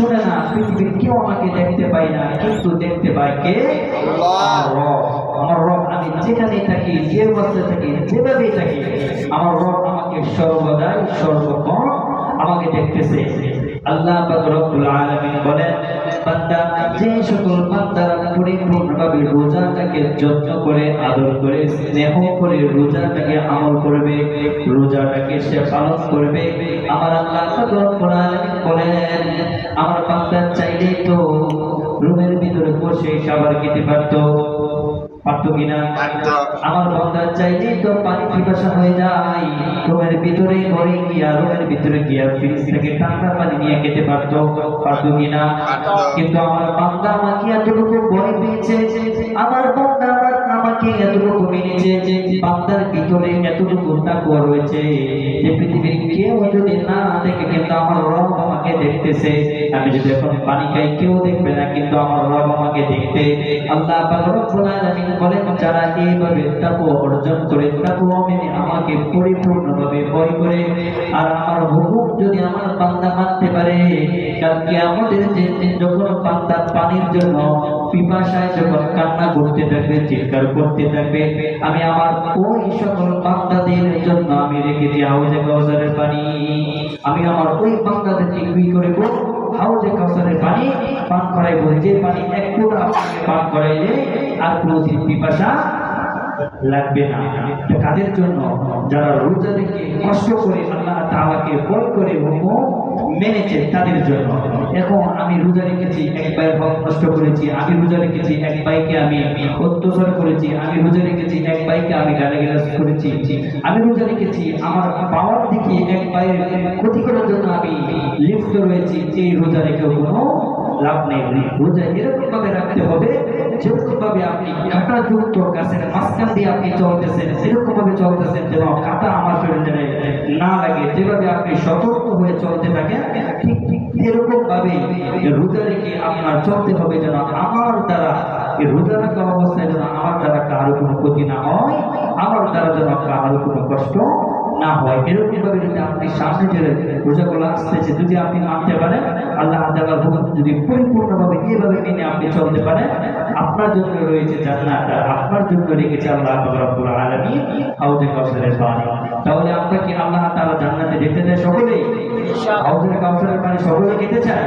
শুনে না, পৃথিবীর কেউ আমাকে দেখতে পায় না, কিন্তু দেখতে পায় কে? আমার রব। আমার রব আমি যেখানে থাকি, যে অবস্থায় থাকি, যেভাবেই থাকি, আমার রব আমাকে সর্বদাই সর্বক্ষণ আমাকে দেখতেছে। আল্লাহ পাক রব্বুল আলামিন বলেন, বান্দা, যে সকল বান্দারা পরিপূর্ণভাবে রোজাটাকে যত্ন করে, আদর করে, স্নেহ করে রোজাটাকে আমল করবে, রোজাটাকে সে পালন করবে, আমার আল্লাহ পাক রব্বুল আলামিন বলেন, আমার বান্দা চাইলেই তো রুমের ভিতরে বসে খাবার খেতে পারতো, পারতো কিনা? আমার বান্দা চাইলেই তো পানি পিপাসা হয়ে যায়, রুমের ভিতরে ঘরে গিয়া, রুমের ভিতরে গিয়া ফ্রিজ থেকে ঠান্ডা পানি নিয়ে খেতে পারতো, পারতো কিনা? কিন্তু আমার বান্দা আমাকে এতটুকু ভয় পেয়েছে, আমার বান্দা আমাকে এতটুকু মেনেছে, বান্দার ভিতরে এতটুকু তাকওয়া রয়েছে যে পৃথিবীর কেউ যদি না দেখে, কিন্তু আমার রব আমাকে দেখতেছে। আমি যদি এখন পানি খাই কেউ দেখবে না, কিন্তু আমার রব আমাকে দেখতে। আল্লাহ পাক রব্বুল আলামিন বলেন, যারা এইভাবে তাকওয়া অর্জন করে, তাকওয়া মেনে আমাকে পরিপূর্ণভাবে ভয় করে, আর আমার হুকুম যদি আমার বান্দা মানতে পারে, কাল কিয়ামতের দিন যখন বান্দা পানির জন্য পিপাসায় যখন কান্না করতে থাকবে, চিৎকার করতে থাকবে, আমি আমার ওই সকল বান্দাদের জন্য আমি রেখেছি হাউজে কাউসারের পানি। আমি আমার ওই বান্দাদেরকে কি করব? হাউজে কাউসারের পানি পান করাইব, যে পানি এক ফোঁটা আপনাকে পান করাইলে আর কোনোদিন পিপাসা লাগবে না। কাদের জন্য? যারা রোজা রেখে কষ্ট করে আল্লাহ তাআলাকে ভয় করে হুকুম মেনেছে, তাদের জন্য। এখন আমি রোজা রেখেছি, এক ভাইয়ের হক নষ্ট করেছি, আমি রোজা রেখেছি, এক ভাইকে আমি অত্যাচার করেছি, আমি রোজা রেখেছি, এক ভাইকে আমি গালাগালাজ করেছি, আমি রোজা রেখেছি, আমার পাওয়ার দিকে এক ভাইয়ের ক্ষতি করার জন্য আমি লিপ্ত রয়েছি, এই রোজা রেখেও কোনো লাভ নেই। রোজা এরকম ভাবে রাখতে হবে যেরকম ভাবে আপনি কাঁটা যুক্ত গাছের মাঝখান দিয়ে আপনি চলতেছেন, সেরকম ভাবে চলতেছেন যেন কাঁটা আমার শরীরে না লাগে। যেভাবে আপনি সতর্ক হয়ে চলতে থাকেন, ঠিক ঠিক এরকম ভাবে রোজা রেখে আপনার চলতে হবে, যেন আমার দ্বারা এই রোজা রাখা অবস্থায় যেন আমার দ্বারা কারো কোনো ক্ষতি না হয়, আমার দ্বারা যেন কারো কোনো কষ্ট না হয়। এরকম ভাবে যদি আপনি সামনে যে রোজাগুলো আসতেছে যদি আপনি মানতে পারেন, আল্লাহ তাআলার হুকুম যদি পরিপূর্ণভাবে এইভাবে মেনে আপনি চলতে পারেন, আপনার জন্য রয়েছে জান্নাত, আর আপনার জন্য রেখেছে আল্লাহ রাব্বুল আলামিন হাউজে কাউসারের পানি। তাহলে আমরা কি আল্লাহ তাআলা জান্নাতে যেতে চাই সকলেই? হাউজে কাউসারের পানি সকলে খেতে চায়?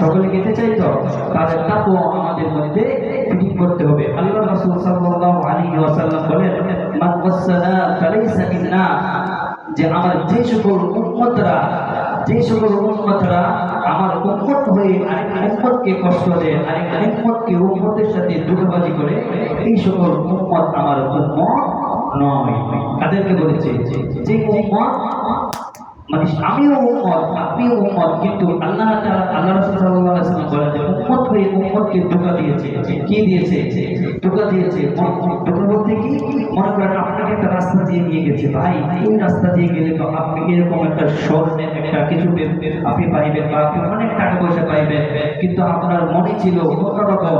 সকলে খেতে চাই তো? তাদের তাকওয়া আমাদের মধ্যে ফিটিং করতে হবে। আল্লাহ রাসূল সাল্লাল্লাহু আলাইহি ওয়াসাল্লাম বলেন, মান ওয়াসানা ফালাইসা মিন্না, যে আমার যে সকল উম্মতরা আমার উম্মত হয়ে আরেক উম্মতকে কষ্ট দেয়, আরেক উম্মতকে উম্মতের সাথে দুটোবাজি করে, এই সকল উম্মত আমার উম্মত নয়। তাদেরকে বলেছে যে উম্মত মানে আমিও উম্মত, আপনিও উম্মত, কিন্তু আল্লাহ তাআলা, আল্লাহ রাসূল সাল্লাল্লাহু আলাইহি ওয়াসাল্লাম বলেন যে উম্মত হয়ে উম্মতকে ধোঁকা দিয়েছে। কি দিয়েছে? ধোঁকা দিয়েছে। ধোঁকা বলতে কি? মনে করেন আপনাকে একটা রাস্তা দিয়ে নিয়ে গেছে, ভাই এই রাস্তা দিয়ে গেলে তো আপনি এরকম একটা স্বর্ণের একটা কিছু আপনি পাইবেন, বা আপনি অনেক টাকা পয়সা পাইবেন, কিন্তু আপনার মনে ছিল অন্যরকম,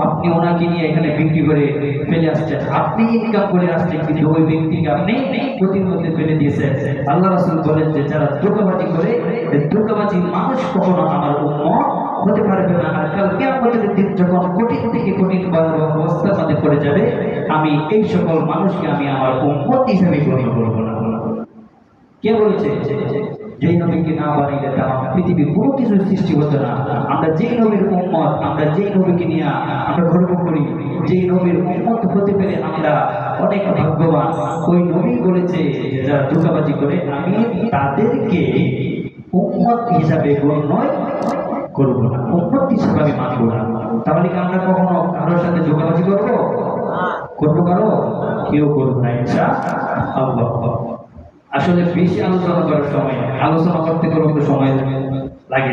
আপনি ওনাকে নিয়ে এখানে বিক্রি করে ফেলে আসছেন, আপনি ইনকাম করে আসছেন, কিন্তু ওই ব্যক্তিকে আপনি ক্ষতির মধ্যে ফেলে দিয়েছেন। আল্লাহ রাসূল বলেন যে যারা ধোঁকাবাজি করে, ধোঁকাবাজি মানুষ কখনো আমার উম্মত হতে পারবে না। আর কাল কিয়ামতের দিন যখন কঠিন থেকে কঠিন অবস্থার মধ্যে পড়ে যাবে, আমি এই সকল মানুষকে আমি আমার উম্মত হিসেবে গ্রহণ করবো না। কে বলেছে? যেই নবীকে না বানাইলে তাম পৃথিবীর কোনো কিছু সৃষ্টি হতো না। আমরা যেই নবীর উম্মত, আমরা যেই নবীকে নিয়ে আমরা গর্ব করি, যেই নবীর উম্মত হতে পেরে আমরা অনেক ভাগ্যবান। ওই নবী বলেছে যারা ধোঁকাবাজি করে, আমি তাদেরকে উম্মত হিসাবে গণ্য করবো না, উম্মত হিসাবে আমি মানবো না। তাহলে কি আমরা কখনো কারোর সাথে ধোঁকাবাজি করবো? করবো কারো? কেউ করবো না ইনশাআল্লাহ। আসলে বেশি আলোচনা করার সময়, আলোচনা করতে সময় লাগে।